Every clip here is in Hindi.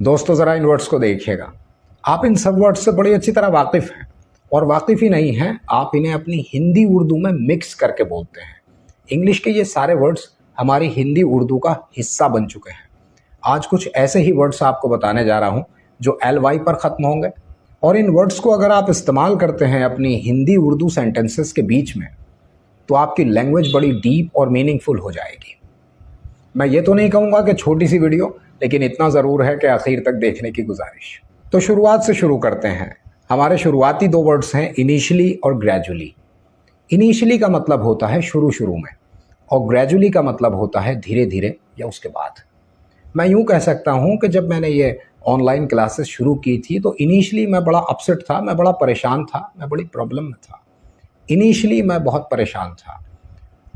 दोस्तों ज़रा इन वर्ड्स को देखिएगा। आप इन सब वर्ड्स से बड़ी अच्छी तरह वाकिफ़ हैं, और वाकिफ़ ही नहीं हैं, आप इन्हें अपनी हिंदी उर्दू में मिक्स करके बोलते हैं। इंग्लिश के ये सारे वर्ड्स हमारी हिंदी उर्दू का हिस्सा बन चुके हैं। आज कुछ ऐसे ही वर्ड्स आपको बताने जा रहा हूँ जो LY पर ख़त्म होंगे, और इन वर्ड्स को अगर आप इस्तेमाल करते हैं अपनी हिंदी उर्दू सेंटेंसेस के बीच में, तो आपकी लैंग्वेज बड़ी डीप और मीनिंगफुल हो जाएगी। मैं ये तो नहीं कहूँगा कि छोटी सी वीडियो, लेकिन इतना ज़रूर है कि आखिर तक देखने की गुजारिश। तो शुरुआत से शुरू करते हैं। हमारे शुरुआती दो वर्ड्स हैं इनिशियली और ग्रेजुअली। इनिशियली का मतलब होता है शुरू शुरू में, और ग्रेजुअली का मतलब होता है धीरे धीरे या उसके बाद। मैं यूँ कह सकता हूँ कि जब मैंने ये ऑनलाइन क्लासेस शुरू की थी तो इनिशियली मैं बड़ा अपसेट था, मैं बड़ा परेशान था, मैं बड़ी प्रॉब्लम में था। इनिशियली मैं बहुत परेशान था,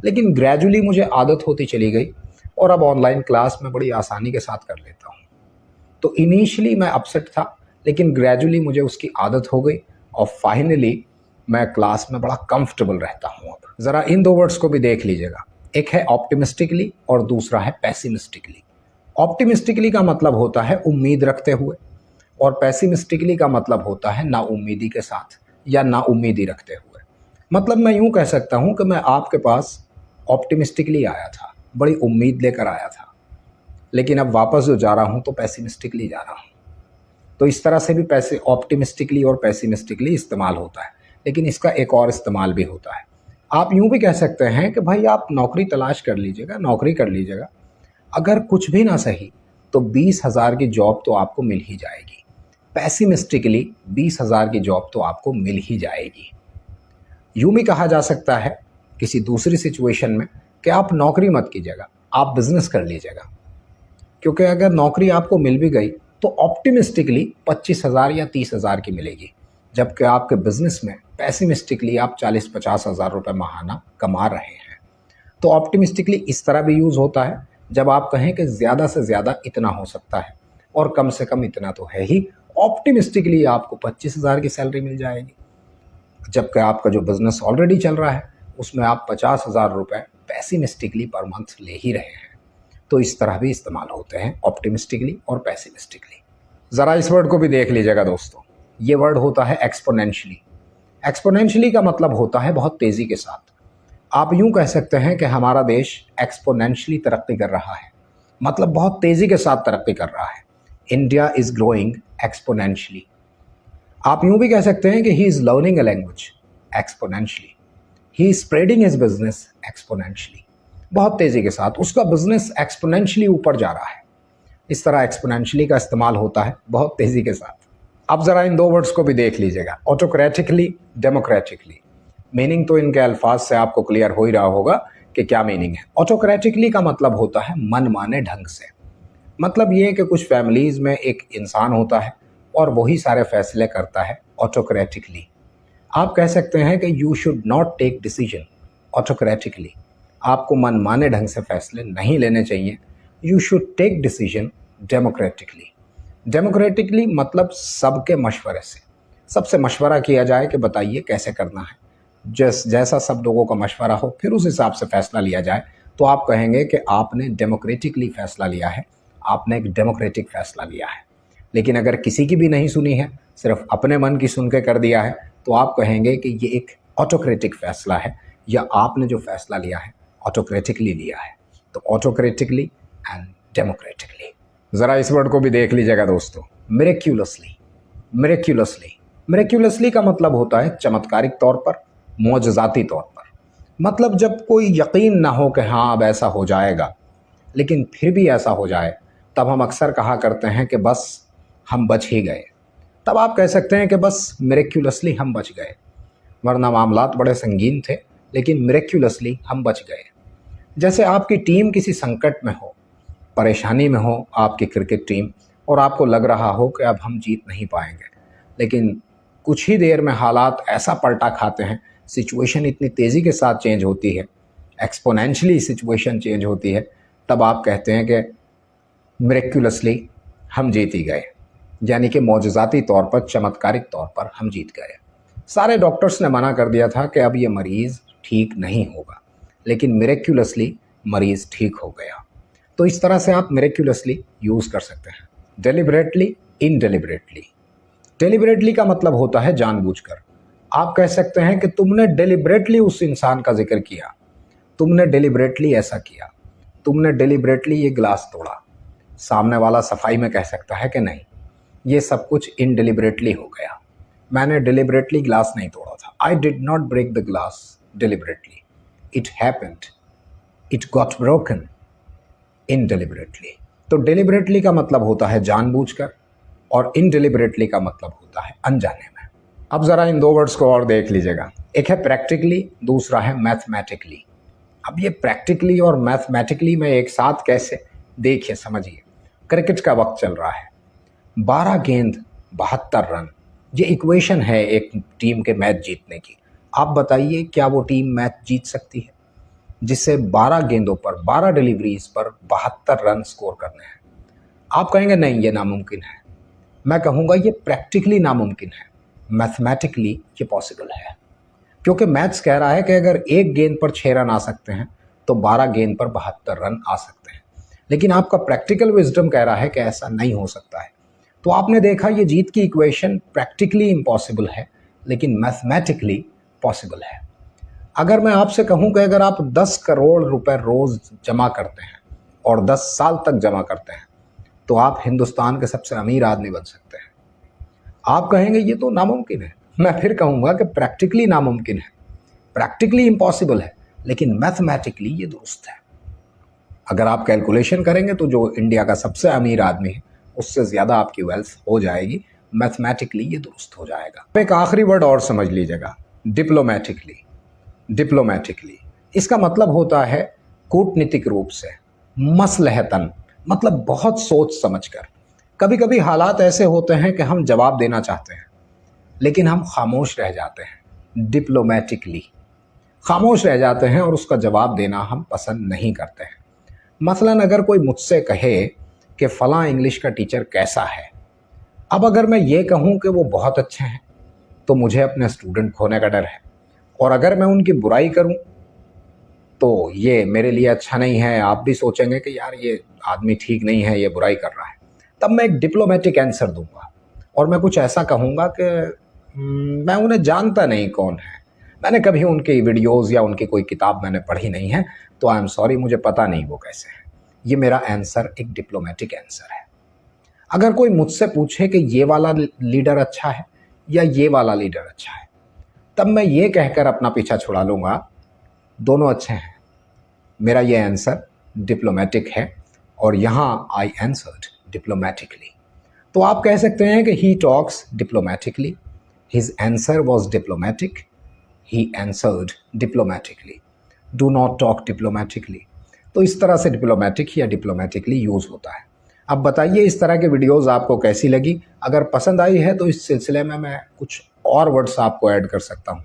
लेकिन ग्रेजुअली मुझे आदत होती चली गई और अब ऑनलाइन क्लास में बड़ी आसानी के साथ कर लेता हूँ। तो इनिशियली मैं अपसेट था, लेकिन ग्रेजुअली मुझे उसकी आदत हो गई, और फाइनली मैं क्लास में बड़ा कंफर्टेबल रहता हूँ। अब ज़रा इन दो वर्ड्स को भी देख लीजिएगा। एक है ऑप्टिमिस्टिकली और दूसरा है पैसिमिस्टिकली। ऑप्टिमिस्टिकली का मतलब होता है उम्मीद रखते हुए, और पैसिमिस्टिकली का मतलब होता है नाउम्मीदी के साथ या नाउम्मीदी रखते हुए। मतलब मैं यूँ कह सकता हूँ कि मैं आपके पास ऑप्टिमिस्टिकली आया था, बड़ी उम्मीद लेकर आया था, लेकिन अब वापस जो जा रहा हूँ तो पैसिमिस्टिकली जा रहा हूँ। तो इस तरह से भी ऑप्टिमिस्टिकली और पैसिमिस्टिकली इस्तेमाल होता है, लेकिन इसका एक और इस्तेमाल भी होता है। आप यूँ भी कह सकते हैं कि भाई आप नौकरी तलाश कर लीजिएगा, नौकरी कर लीजिएगा, अगर कुछ भी ना सही तो 20,000 की जॉब तो आपको मिल ही जाएगी। पैसिमिस्टिकली 20,000 की जॉब तो आपको मिल ही जाएगी। यूँ भी कहा जा सकता है किसी दूसरी सिचुएशन में कि आप नौकरी मत कीजिएगा, आप बिजनेस कर लीजिएगा, क्योंकि अगर नौकरी आपको मिल भी गई तो ऑप्टिमिस्टिकली 25,000 या 30,000 की मिलेगी, जबकि आपके बिजनेस में पैसिमिस्टिकली आप 40-50 हज़ार रुपये माहाना कमा रहे हैं। तो ऑप्टिमिस्टिकली इस तरह भी यूज़ होता है जब आप कहें कि ज़्यादा से ज़्यादा इतना हो सकता है और कम से कम इतना तो है ही। ऑप्टिमिस्टिकली आपको 25,000 की सैलरी मिल जाएगी, जबकि आपका जो बिज़नेस ऑलरेडी चल रहा है उसमें आप 50,000 रुपये पैसिमिस्टिकली पर मंथ ले ही रहे हैं। तो इस तरह भी इस्तेमाल होते हैं ऑप्टिमिस्टिकली और पैसिमिस्टिकली। ज़रा इस वर्ड को भी देख लीजिएगा दोस्तों। ये वर्ड होता है एक्सपोनेंशियली। एक्सपोनेंशियली का मतलब होता है बहुत तेज़ी के साथ। आप यूँ कह सकते हैं कि हमारा देश एक्सपोनेंशियली तरक्की कर रहा है, मतलब बहुत तेज़ी के साथ तरक्की कर रहा है। India is growing exponentially. आप यूँ भी कह सकते हैं कि he is learning a language exponentially, he is spreading his business exponentially. बहुत तेज़ी के साथ उसका बिजनेस एक्सपोनेंशियली ऊपर जा रहा है। इस तरह एक्सपोनेंशियली का इस्तेमाल होता है बहुत तेज़ी के साथ। अब ज़रा इन दो वर्ड्स को भी देख लीजिएगा, ऑटोक्रेटिकली, डेमोक्रेटिकली। मीनिंग तो इनके अल्फाज से आपको क्लियर हो ही रहा होगा कि क्या मीनिंग है। ऑटोक्रेटिकली का मतलब होता है मनमाने ढंग से। मतलब ये कि कुछ फैमिलीज़ में एक इंसान होता है और वही सारे फैसले करता है ऑटोक्रेटिकली। आप कह सकते हैं कि you should not take decision autocratically. आपको मनमाने ढंग से फैसले नहीं लेने चाहिए। You should take decision democratically. Democratically मतलब सबके मशवरे से, सबसे मशवरा किया जाए कि बताइए कैसे करना है, जैसा सब लोगों का मशवरा हो, फिर उस हिसाब से फैसला लिया जाए। तो आप कहेंगे कि आपने डेमोक्रेटिकली फैसला लिया है, आपने एक डेमोक्रेटिक फैसला लिया है। लेकिन अगर किसी की भी नहीं सुनी है, सिर्फ अपने मन की सुन के कर दिया है, तो आप कहेंगे कि ये एक ऑटोक्रेटिक फैसला है, या आपने जो फैसला लिया है ऑटोक्रेटिकली लिया है। तो ऑटोक्रेटिकली एंड डेमोक्रेटिकली। ज़रा इस वर्ड को भी देख लीजिएगा दोस्तों, मिरेक्युलसली। मिरेक्युलसली, मिरेक्युलसली का मतलब होता है चमत्कारिक तौर पर, मौजज़ाती तौर पर। मतलब जब कोई यकीन ना हो कि हाँ अब ऐसा हो जाएगा, लेकिन फिर भी ऐसा हो जाए, तब हम अक्सर कहा करते हैं कि बस हम बच ही गए। तब आप कह सकते हैं कि बस मिरेक्युलसली हम बच गए, वरना मामलात बड़े संगीन थे, लेकिन मिरेक्युलसली हम बच गए। जैसे आपकी टीम किसी संकट में हो, परेशानी में हो, आपकी क्रिकेट टीम, और आपको लग रहा हो कि अब हम जीत नहीं पाएंगे, लेकिन कुछ ही देर में हालात ऐसा पलटा खाते हैं, सिचुएशन इतनी तेज़ी के साथ चेंज होती है, एक्सपोनेंशियली सिचुएशन चेंज होती है, तब आप कहते हैं कि मिरेक्युलसली हम जीत ही गए, यानी कि मौजज़ाती तौर पर, चमत्कारिक तौर पर हम जीत गए। सारे डॉक्टर्स ने मना कर दिया था कि अब ये मरीज़ ठीक नहीं होगा, लेकिन मिरेक्युलसली मरीज़ ठीक हो गया। तो इस तरह से आप मिरेक्युलसली यूज़ कर सकते हैं। डेलिबरेटली, इनडेलिबरेटली। डेलिबरेटली का मतलब होता है जानबूझकर। आप कह सकते हैं कि तुमने डेलिबरेटली उस इंसान का जिक्र किया, तुमने डेलिबरेटली ऐसा किया, तुमने डेलिबरेटली ये ग्लास तोड़ा। सामने वाला सफाई में कह सकता है कि नहीं, ये सब कुछ इनडेलिबरेटली हो गया, मैंने डेलिबरेटली ग्लास नहीं तोड़ा था। I did not break the glass deliberately, it happened, it got broken indeliberately. तो डेलिबरेटली का मतलब होता है जानबूझकर और इनडेलिबरेटली का मतलब होता है अनजाने में। अब ज़रा इन दो वर्ड्स को और देख लीजिएगा, एक है प्रैक्टिकली, दूसरा है मैथमेटिकली। अब ये प्रैक्टिकली और मैथमेटिकली में एक साथ कैसे, देखिए समझिए। क्रिकेट का वक्त चल रहा है, 12 गेंद 72 रन, ये इक्वेशन है एक टीम के मैच जीतने की। आप बताइए क्या वो टीम मैच जीत सकती है जिससे 12 गेंदों पर 12 डिलीवरीज पर 72 रन स्कोर करने हैं? आप कहेंगे नहीं ये नामुमकिन है, मैं कहूँगा ये प्रैक्टिकली नामुमकिन है, मैथमेटिकली ये पॉसिबल है। क्योंकि मैथ्स कह रहा है कि अगर एक गेंद पर 6 रन आ सकते हैं तो 12 गेंद पर 72 रन आ सकते हैं, लेकिन आपका प्रैक्टिकल विजडम कह रहा है कि ऐसा नहीं हो सकता है। तो आपने देखा ये जीत की इक्वेशन प्रैक्टिकली इम्पॉसिबल है लेकिन मैथमेटिकली पॉसिबल है। अगर मैं आपसे कहूं कि अगर आप 10 करोड़ रुपए रोज जमा करते हैं और 10 साल तक जमा करते हैं तो आप हिंदुस्तान के सबसे अमीर आदमी बन सकते हैं। आप कहेंगे ये तो नामुमकिन है, मैं फिर कहूंगा कि प्रैक्टिकली नामुमकिन है, प्रैक्टिकली इम्पॉसिबल है, लेकिन मैथमेटिकली ये दुरुस्त है। अगर आप कैलकुलेशन करेंगे तो जो इंडिया का सबसे अमीर आदमी है उससे ज़्यादा आपकी वेल्थ हो जाएगी, मैथमेटिकली ये दुरुस्त हो जाएगा। एक आखिरी वर्ड और समझ लीजिएगा, डिप्लोमेटिकली। डिप्लोमेटिकली इसका मतलब होता है कूटनीतिक रूप से, मसलहतन, मतलब बहुत सोच समझकर। कभी कभी हालात ऐसे होते हैं कि हम जवाब देना चाहते हैं लेकिन हम खामोश रह जाते हैं, डिप्लोमेटिकली खामोश रह जाते हैं और उसका जवाब देना हम पसंद नहीं करते हैं। मसलन अगर कोई मुझसे कहे कि फ़लाँ इंग्लिश का टीचर कैसा है, अब अगर मैं ये कहूँ कि वो बहुत अच्छे हैं तो मुझे अपने स्टूडेंट खोने का डर है, और अगर मैं उनकी बुराई करूँ तो ये मेरे लिए अच्छा नहीं है, आप भी सोचेंगे कि यार ये आदमी ठीक नहीं है, ये बुराई कर रहा है। तब मैं एक डिप्लोमेटिक आंसर दूंगा और मैं कुछ ऐसा कहूँगा कि मैं उन्हें जानता नहीं कौन है, मैंने कभी उनकी वीडियोज़ या उनकी कोई किताब मैंने पढ़ी नहीं है, तो आई एम सॉरी, मुझे पता नहीं वो कैसे हैं। ये मेरा आंसर एक डिप्लोमेटिक आंसर है। अगर कोई मुझसे पूछे कि ये वाला लीडर अच्छा है या ये वाला लीडर अच्छा है, तब मैं ये कहकर अपना पीछा छुड़ा लूँगा दोनों अच्छे हैं। मेरा ये आंसर डिप्लोमेटिक है और यहाँ आई आंसर्ड डिप्लोमेटिकली। तो आप कह सकते हैं कि he talks diplomatically, his answer was diplomatic, he answered diplomatically, do not talk diplomatically. तो इस तरह से डिप्लोमेटिक या डिप्लोमेटिकली यूज़ होता है। अब बताइए इस तरह के वीडियोस आपको कैसी लगी? अगर पसंद आई है तो इस सिलसिले में मैं कुछ और वर्ड्स आपको ऐड कर सकता हूँ।